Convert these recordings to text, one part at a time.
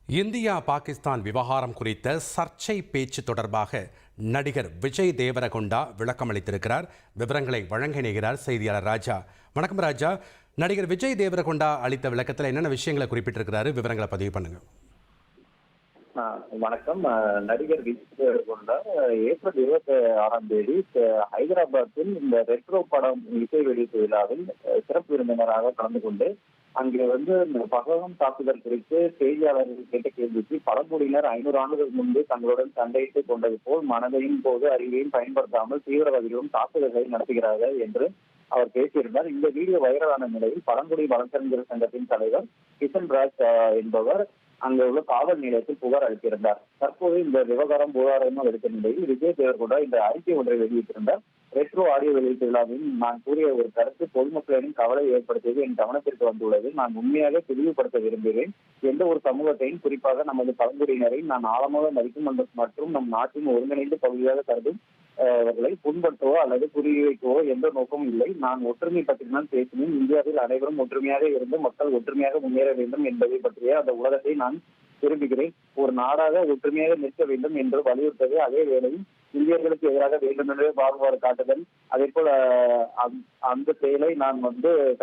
India Pakistan விவகாரம் குறித்த சர்ச்சை பேச்சு தொடர்பாக நடிகர் விஜய் தேவரகொண்டா விளக்கம் அளித்திருக்கிறார். விவரங்களை வழங்க இணைகிறார் செய்தியாளர் ராஜா. வணக்கம் ராஜா. நடிகர் விஜய் தேவரகொண்டா அளித்த விளக்கத்தில் என்னென்ன விஷயங்களை குறிப்பிட்டிருக்கிறாரு, விவரங்களை பதிவு பண்ணுங்க. வணக்கம். நடிகர் விஜய் தேவரகொண்டா ஏப்ரல் 26ஆம் தேதி ஹைதராபாத்தில் இந்த ரெட்ரோ படம் இசை வெளியீட்டு விழாவில் சிறப்பு விருந்தினராக கலந்து கொண்டு அங்கே இந்த பகவம் தாக்குதல் குறித்து செய்தியாளர்கள் கேட்ட கேள்விக்கு பழங்குடியினர் 500 ஆண்டுகள் முன்பு தங்களுடன் சண்டையிட்டு கொண்டது போல் மனதையும் போது அறிவையும் பயன்படுத்தாமல் தீவிரவாதிகளும் தாக்குதல்களை நடத்துகிறார்கள் என்று அவர் பேசியிருந்தார். இந்த வீடியோ வைரலான நிலையில் பழங்குடி வழக்கறிஞர் சங்கத்தின் தலைவர் கிஷன் ராஜ் என்பவர் அங்கே உள்ள காவல் நிலையத்தில் புகார் அளித்திருந்தார். தற்போது இந்த விவகாரம் புகாரமாக எடுத்த நிலையில் விஜய் தேவரகொண்டா இந்த அறிக்கை ஒன்றை வெளியிட்டிருந்தார். ரெட்ரோ ஆடியோ வெளியீட்டு விழாவில் நான் கூறிய ஒரு கருத்து பொதுமக்களிடம் கவலை ஏற்படுத்தியது என் கவனத்திற்கு வந்துள்ளது. நான் உண்மையாக தெளிவுபடுத்த விரும்புகிறேன். எந்த ஒரு சமூகத்தையும், குறிப்பாக நமது பழங்குடியினரை நான் ஆழமாக மதிக்கும் மற்றும் நம் நாட்டின் ஒருங்கிணைந்த பகுதியாக கருதும் அவர்களை புண்படுத்தவோ அல்லது குறிவைக்கவோ எந்த நோக்கமும் இல்லை. நான் ஒற்றுமை பற்றி தான் பேசினேன். இந்தியாவில் அனைவரும் ஒற்றுமையாக இருந்து மக்கள் ஒற்றுமையாக முன்னேற வேண்டும் என்பதை பற்றிய அந்த உலகத்தை நான் விரும்புகிறேன். ஒரு நாடாக ஒற்றுமையாக நிற்க வேண்டும் என்று வலியுறுத்தது. அதே வேளையில் இந்தியர்களுக்கு எதிராக வேண்டுமென்றே பாகுபாடு காட்டுதல், அதே போல் அந்த செயலை நான்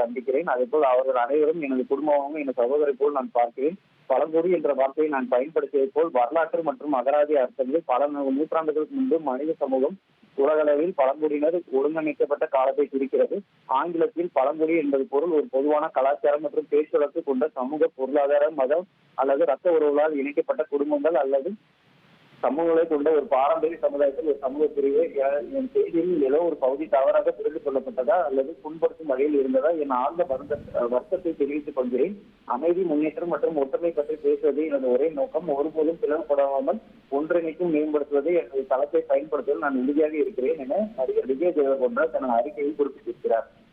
கண்டிக்கிறேன். அதே போல் அவர்கள் அனைவரும் எனது குடும்பமாகவும் எனது சகோதரை போல் நான் பார்க்கிறேன். பழங்குடி என்ற வார்த்தையை நான் பயன்படுத்தியது போல் வரலாற்று மற்றும் அகராதி அர்த்தங்கள் பல நூற்றாண்டுகளுக்கு முன்பு மனித சமூகம் உலகளவில் பழங்குடியினர் ஒருங்கிணைக்கப்பட்ட காலத்தை குறிக்கிறது. ஆங்கிலத்தில் பழங்குடி என்பது பொருள் ஒரு பொதுவான கலாச்சாரம் மற்றும் பேச்சுவழக்கு கொண்ட சமூக, பொருளாதார, மதம் அல்லது ரத்த உறவுகளால் இணைக்கப்பட்ட குடும்பங்கள் அல்லது சமூகங்களை கொண்ட ஒரு பாரம்பரிய சமுதாயத்தில் ஒரு சமூக பிரிவு. என் செய்தியில் ஏதோ ஒரு பகுதி தவறாக புரிந்து கொள்ளப்பட்டதா அல்லது புண்படுத்தும் வகையில் இருந்ததா என் ஆழ்ந்த வருத்தத்தை தெரிவித்துக் கொள்கிறேன். அமைதி, முன்னேற்றம் மற்றும் ஒற்றுமை பற்றி பேசுவது எனது ஒரே நோக்கம். ஒருபோதும் பிளவுபடாமல் ஒன்றிணைக்கும் மேம்படுத்துவதை எனது தளத்தை பயன்படுத்துவதில் நான் உறுதியாக இருக்கிறேன் என நடிகர் விஜய் தேவரகொண்டா தனது அறிக்கையில் குறிப்பிட்டிருக்கிறார்.